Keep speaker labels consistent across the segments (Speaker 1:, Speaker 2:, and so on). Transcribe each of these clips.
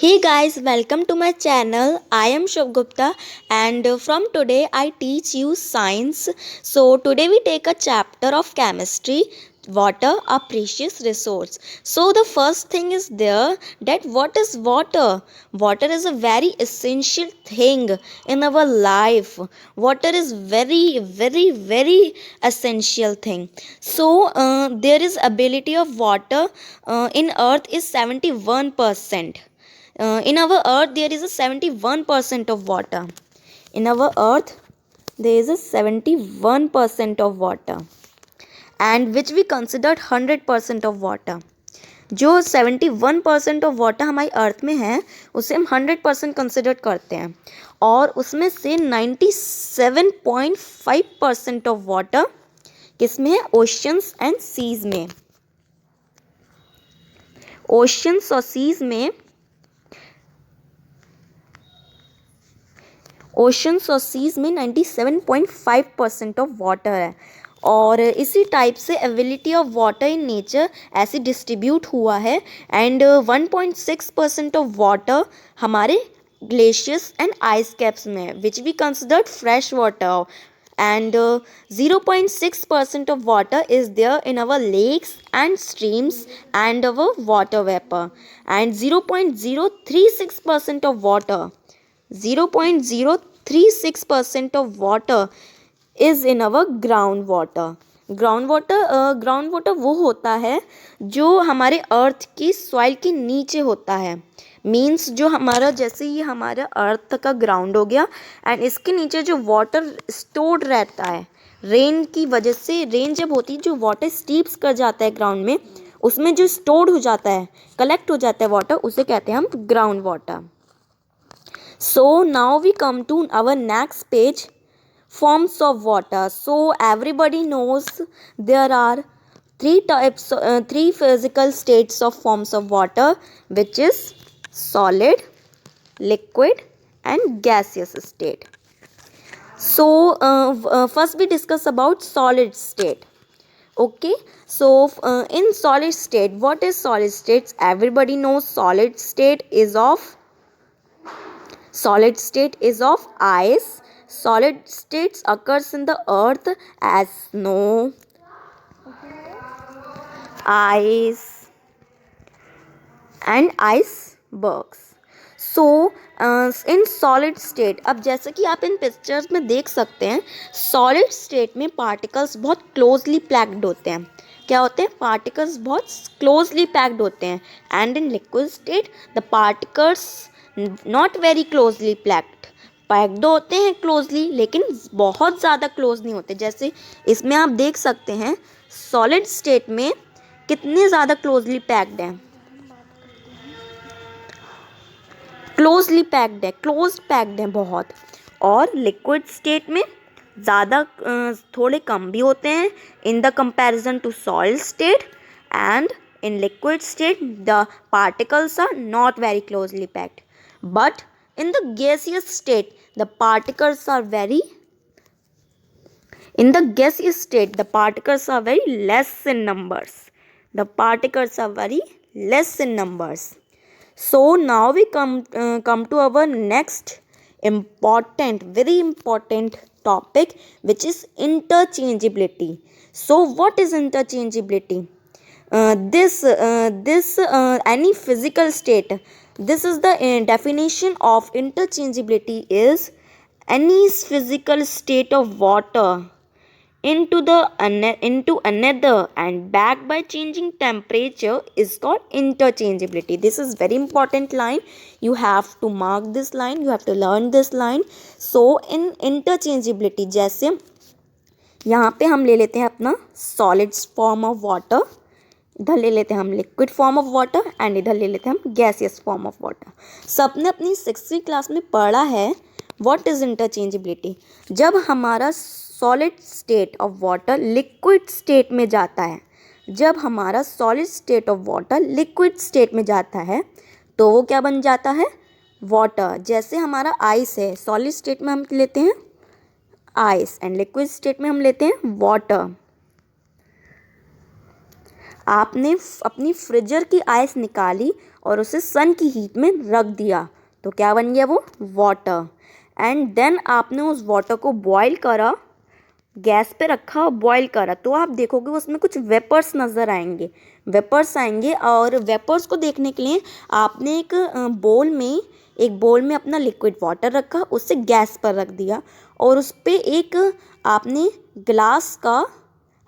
Speaker 1: Hey guys, welcome to my channel. I am Shubh Gupta and from today I teach you science. So today we take a chapter of chemistry. Water, a precious resource. So the first thing is there that what is water? Water is a very essential thing in our life. Water is very essential thing. So there is ability of water in earth is 71%. In our earth there is a 71% of water. In our earth there is a 71% of water, and which we considered 100% of water. जो 71% of water हमारी अर्थ में है उसे हम 100% consider करते हैं, और उसमें से 97.5% ऑफ वाटर किस में है? ओशंस एंड सीज में. ओशंस और सीज में ओशंस और सीज में 97.5% ऑफ वाटर है. और इसी टाइप से ability of water in nature ऐसे डिस्ट्रीब्यूट हुआ है. एंड 1.6% ऑफ वाटर हमारे ग्लेशियर्स एंड आइस कैप्स में है, which we considered fresh water. And 0.6% of water is there in our lakes and streams and our water vapor. And 0.036% of water 0.036% of water is in our ground water. Ground water वो होता है जो हमारे अर्थ की soil के नीचे होता है. मीन्स जो हमारा, जैसे ये हमारा अर्थ का ग्राउंड हो गया, एंड इसके नीचे जो वाटर स्टोर्ड रहता है रेन की वजह से. रेन जब होती है जो वाटर स्टीप्स कर जाता है ग्राउंड में, उसमें जो स्टोर्ड हो जाता है, कलेक्ट हो जाता है वाटर, उसे कहते हैं हम ground water. So now we come to our next page, forms of water. So everybody knows there are three physical states of forms of water, which is solid, liquid and gaseous state. So first we discuss about solid state. Okay, so in solid state, what is solid states? Everybody knows solid state is of ice. Solid states occurs in the earth as snow, ice and icebergs. So in solid state, अब जैसे कि आप इन pictures में देख सकते हैं, solid state में particles बहुत क्लोजली पैक्ड होते हैं. क्या होते हैं? पार्टिकल्स बहुत क्लोजली पैक्ड होते हैं. And in liquid state the particles not very closely packed होते हैं क्लोजली, लेकिन बहुत ज़्यादा क्लोज नहीं होते. जैसे इसमें आप देख सकते हैं सॉलिड स्टेट में कितने ज़्यादा क्लोजली पैक्ड हैं. क्लोज पैक्ड हैं बहुत. और लिक्विड स्टेट में ज़्यादा थोड़े कम भी होते हैं in the comparison to solid state. And in liquid state the particles are not very closely packed. But in the gaseous state, the particles are very less in numbers. So now we come to our next very important topic, which is interchangeability. So what is interchangeability? Any physical state. This is the definition of interchangeability is any physical state of water into another and back by changing temperature is called interchangeability. This is very important line. You have to mark this line. You have to learn this line. So in interchangeability, जैसे यहाँ पे हम ले लेते हैं अपना solid form of water, इधर ले लेते हैं हम liquid form of water, and इधर ले लेते हैं हम गैसियस फॉर्म ऑफ वाटर. सबने अपनी 6वीं क्लास में पढ़ा है व्हाट इज इंटरचेंजेबिलिटी. जब हमारा solid state of water liquid state में जाता है, तो वो क्या बन जाता है? वाटर. जैसे हमारा आइस है, सॉलिड स्टेट में हम लेते हैं आइस एंड लिक्विड स्टेट में हम लेते हैं वाटर. आपने अपनी फ्रीजर की आइस निकाली और उसे सन की हीट में रख दिया तो क्या बन गया वो वाटर। एंड देन आपने उस वाटर को बॉईल करा, गैस पे रखा और बॉईल करा, तो आप देखोगे उसमें कुछ वेपर्स नज़र आएंगे, वेपर्स आएंगे। और वेपर्स को देखने के लिए आपने एक बोल में अपना लिक्विड वाटर रखा, उसे गैस पर रख दिया और उस पर एक आपने ग्लास का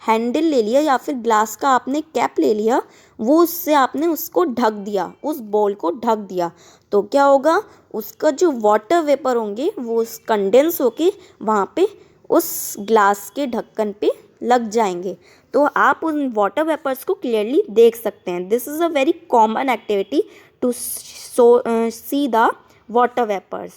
Speaker 1: हैंडल ले लिया या फिर ग्लास का आपने कैप ले लिया, वो उससे आपने उसको ढक दिया, उस बोल को ढक दिया। तो क्या होगा, उसका जो वाटर वेपर होंगे वो कंडेंस होके वहाँ पे उस ग्लास के ढक्कन पे लग जाएंगे। तो आप उन वाटर वेपर्स को क्लियरली देख सकते हैं। This is a very common activity to see the water vapors.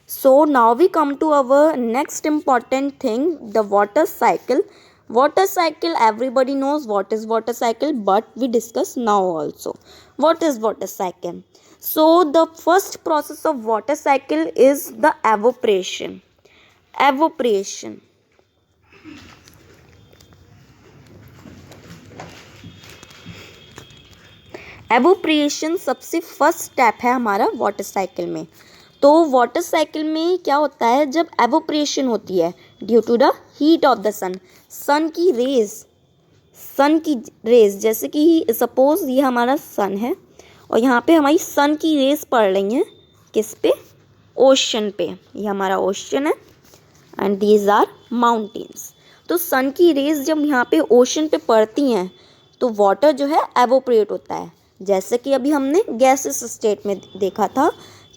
Speaker 1: So now we come to our next important thing, the water cycle. Water cycle, everybody knows what is water cycle, but we discuss now also. What is water cycle? So the first process of water cycle is the evaporation. Evaporation. एवोप्रिएशन सबसे first step है हमारा water cycle में। तो water cycle में क्या होता है, जब एवोप्रिएशन होती है due to the heat of the sun की रेज, जैसे कि सपोज ये हमारा सन है और यहाँ पे हमारी सन की रेज पड़ रही हैं किस पे, ओशन पे। ये हमारा ओशन है एंड दीज आर माउंटेन्स। तो सन की रेज जब यहाँ पे ओशन पे पड़ती हैं तो वाटर जो है एवोपरेट होता है। जैसे कि अभी हमने गैसेस स्टेट में देखा था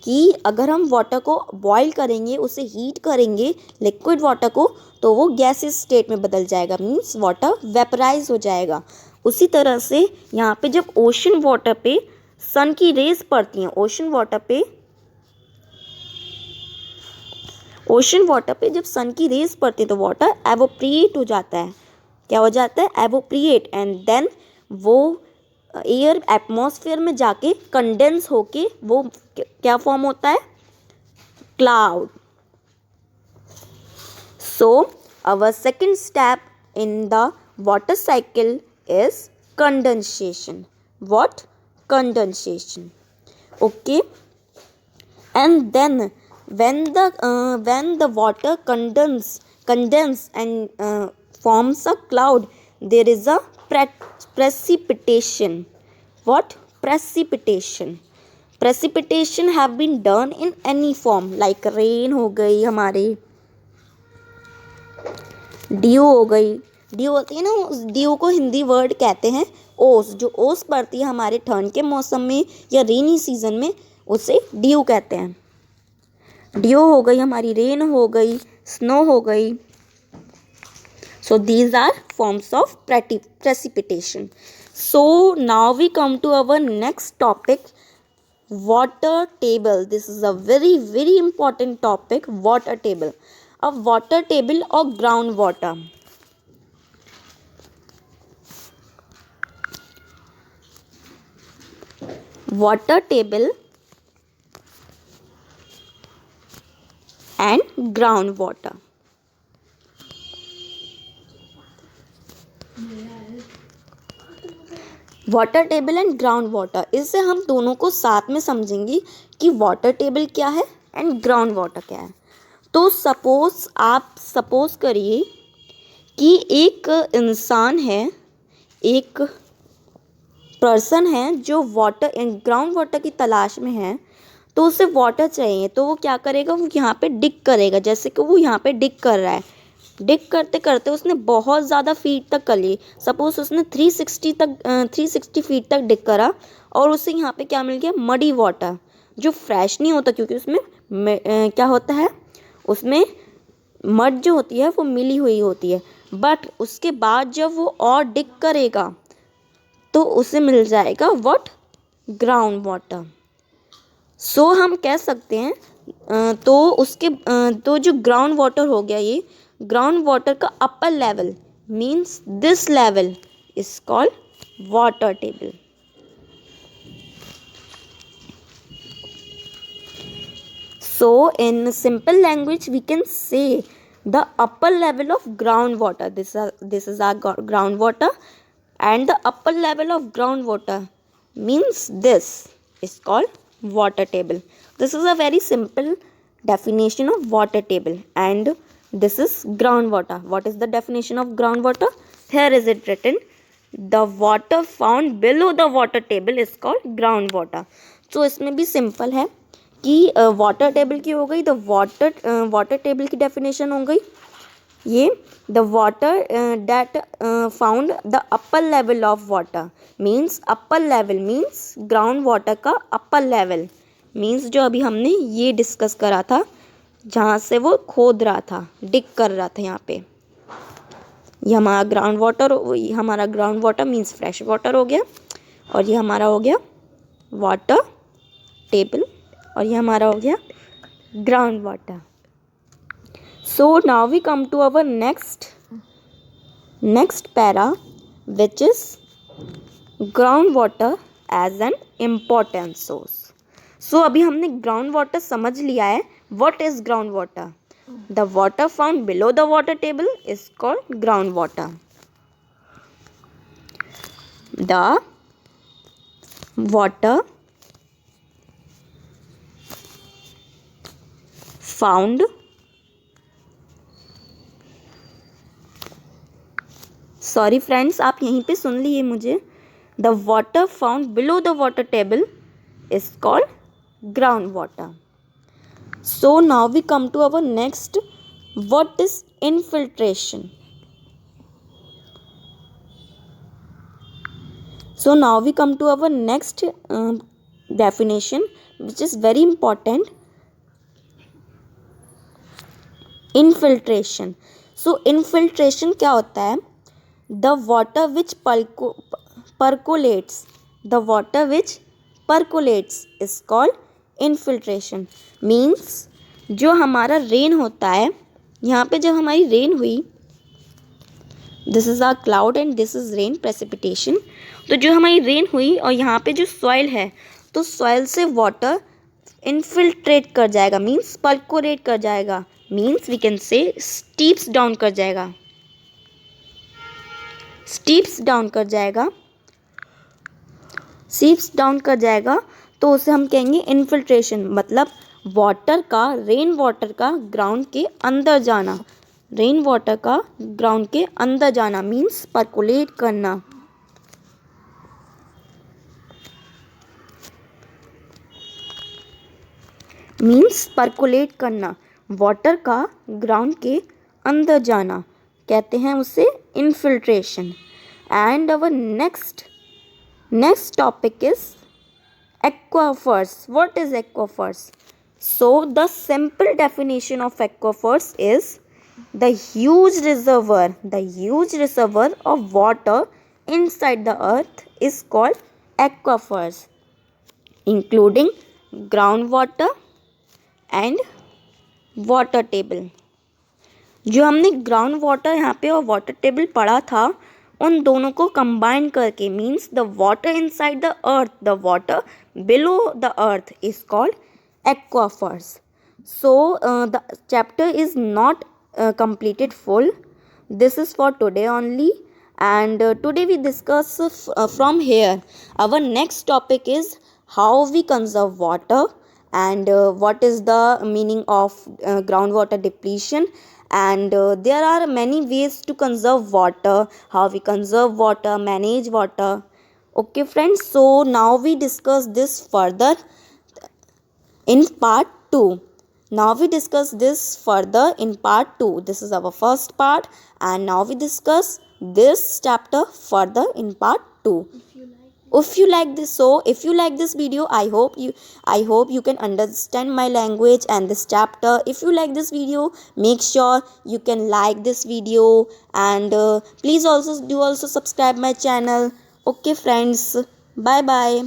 Speaker 1: कि अगर हम वाटर को बॉईल करेंगे, उसे हीट करेंगे लिक्विड वाटर को, तो वो गैसेस स्टेट में बदल जाएगा, मीन्स वाटर वेपराइज हो जाएगा। उसी तरह से यहाँ पे जब ओशन वाटर पे सन की रेज पड़ती हैं, ओशन वाटर पे जब सन की रेज पड़ती है तो वाटर एवोप्रिएट हो जाता है। क्या हो जाता है, एवोप्रिएट। एंड देन वो एयर एटमॉस्फेयर में जाके कंडेंस होके वो क्या फॉर्म होता है, cloud. So our second step in the water cycle is condensation. What, condensation, okay. And then when the water condense and forms a cloud, there is a precipitation. What, precipitation have been done in any form, like rain हो गई, हमारे due हो गई। Due होती है ना, उस due को हिंदी वर्ड कहते हैं ओस। जो ओस पड़ती है हमारे ठंड के मौसम में या रेनी सीजन में, उसे ड्यू कहते हैं। ड्यू हो गई हमारी, रेन हो गई, स्नो हो गई। So these are forms of precipitation. So now we come to our next topic, water table. This is a very very important topic, water table. A water table or ground water. Water table and ground water. Water table and ground water, इससे हम दोनों को साथ में समझेंगे कि water table क्या है एंड ग्राउंड वाटर क्या है। तो सपोज करिए कि एक इंसान है, एक पर्सन है जो ग्राउंड वाटर की तलाश में है। तो उसे वाटर चाहिए, तो वो क्या करेगा, वो यहाँ पे डिग करेगा। जैसे कि वो यहाँ पे डिग कर रहा है, डिग करते करते उसने बहुत ज़्यादा फीट तक कर ली। सपोज उसने 360 फीट तक डिग करा और उसे यहाँ पे क्या मिल गया, मडी वाटर, जो फ्रेश नहीं होता क्योंकि उसमें क्या होता है, उसमें मड जो होती है वो मिली हुई होती है। बट उसके बाद जब वो और डिग करेगा तो उसे मिल जाएगा व्हाट, ग्राउंड वाटर। सो हम कह सकते हैं तो जो ग्राउंड वाटर हो गया, ये ग्राउंड वाटर का upper level means this level is called water table. So in simple language we can say the upper level of groundwater. This is our groundwater, and the upper level of groundwater means this. is called water table. This is a very simple definition of water table, and this is groundwater. What is the definition of groundwater? Here is it written. The water found below the water table is called groundwater. So इसमें भी simple है कि water table की हो गई, the water table की definition हो गई ये, the water that found the upper level of water means, upper level means ground water का अपर लेवल मीन्स जो अभी हमने ये डिस्कस करा था, जहाँ से वो खोद रहा था, डिग कर रहा था यहाँ पे, ये हमारा ground water means fresh water हो गया, और ये हमारा हो गया वाटर टेबल, और ये हमारा हो गया ground water. So now we come to our next para, which is groundwater as an important source. So अभी हमने ground water समझ लिया है. What is groundwater? The water found below the water table is called groundwater. The water found sorry friends, आप यहीं पे सुन लिए मुझे. The water found below the water table is called ground water. So now we come to our next. What is infiltration? So now we come to our next definition which is very important. Infiltration. So infiltration क्या होता है? The water which percolates is called infiltration. Means जो हमारा rain होता है, यहाँ पे जब हमारी रेन हुई, this is our cloud and this is rain precipitation. तो जो हमारी रेन हुई और यहाँ पे जो सॉइल है, तो सॉइल से वाटर इनफिल्ट्रेट कर जाएगा, मीन्स परकोलेट कर जाएगा, means we can say steeps down कर जाएगा, स्टीप्स डाउन कर जाएगा. तो उसे हम कहेंगे इनफिल्ट्रेशन. मतलब वाटर का, रेन वाटर का ग्राउंड के अंदर जाना, मीन्स परकोलेट करना. वाटर का ग्राउंड के अंदर जाना कहते हैं उसे infiltration. And our next topic is aquifers. What is aquifers? So the simple definition of aquifers is the huge reservoir of water inside the earth is called aquifers, including groundwater and water table. जो हमने ground water यहाँ पे और water table पढ़ा था, उन दोनों को कंबाइन करके, means the water inside the earth, the water below the earth is called aquifers. So the chapter is not completed full. This is for today only, and today we discuss from here. Our next topic is how we conserve water, and what is the meaning of groundwater depletion, and there are many ways to conserve water, how we conserve water, manage water. Okay friends, so now we discuss this further in part 2. Now we discuss this further in part 2. This is our first part, and now we discuss this chapter further in part 2. If you like this video, I hope you can understand my language and this chapter. If you like this video, make sure you can like this video, and please also subscribe my channel. Okay friends, bye bye.